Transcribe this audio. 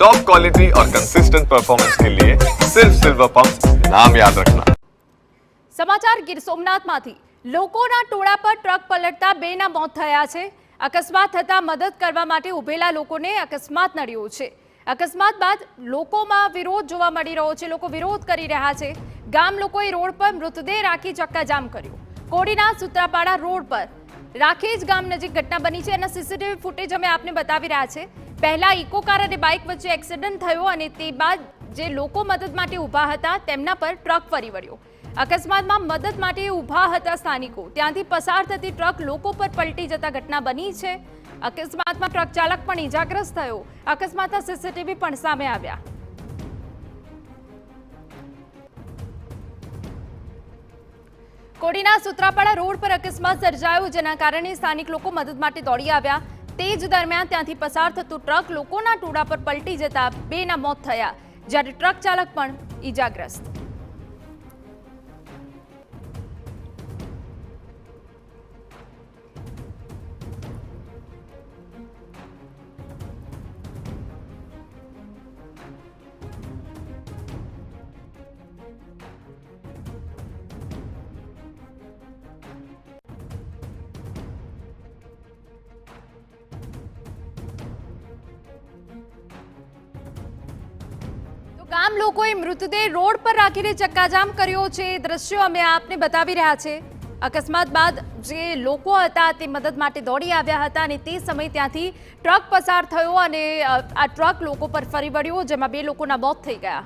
Top quality और consistent performance के लिए सिर्फ सिल्वर पंप नाम याद रखना। સમાચાર ગીર સોમનાથમાંથી લોકોના ટોળા પર ટ્રક પલટતા બેના મોત થયા છે। અકસ્માત થતા મદદ કરવા માટે ઉભેલા લોકોને અકસ્માત નડ્યો છે। અકસ્માત બાદ લોકોમાં વિરોધ જોવા મળી રહ્યો છે। લોકો વિરોધ કરી રહ્યા છે। ગામ લોકોએ રોડ પર મૃતદેહ રાખી ચક્કાજામ કર્યો। કોડીના સૂત્રાપાડા રોડ પર રાખેજ ગામ નજીક ઘટના બની છે। એના સીસીટીવી ફૂટેજ અમે આપને બતાવી રહ્યા છે। પહેલા ઇકો કાર અને બાઇક વચ્ચે એક્સિડન્ટ થયો અને તે બાદ જે લોકો મદદ માટે ઊભા હતા તેમના પર ટ્રક ફરી વળ્યો। અકસ્માતમાં મદદ માટે ઊભા હતા સ્થાનિકો, ત્યાંથી પસાર થતી ટ્રક લોકો પર પલટી જતા ઘટના બની છે। અકસ્માતમાં ટ્રક ચાલક પણ ઈજાગ્રસ્ત થયો। અકસ્માતના સીસીટીવી પણ સામે આવ્યા। કોડીના સૂત્રાપાડા રોડ પર અકસ્માત સર્જાયો, જેના કારણે સ્થાનિક લોકો મદદ માટે દોડી આવ્યા। તે જ દરમિયાન ત્યાંથી પસાર થતું ટ્રક લોકોના ટોળા પર પલટી જતા બેના મોત થયા, જ્યારે ટ્રક ચાલક પણ ઈજાગ્રસ્ત। ગામ લોકોએ મૃતદેહ રોડ પર રાખીને ચક્કાજામ કર્યો છે। દ્રશ્યો અમે આપને બતાવી રહ્યા છે। અકસ્માત બાદ જે લોકો હતા તે મદદ માટે દોડી આવ્યા હતા અને તે સમય ત્યાંથી ટ્રક પસાર થયો અને આ ટ્રક લોકો પર ફરી વળ્યો, જેમાં 2 લોકોના મોત થઈ ગયા।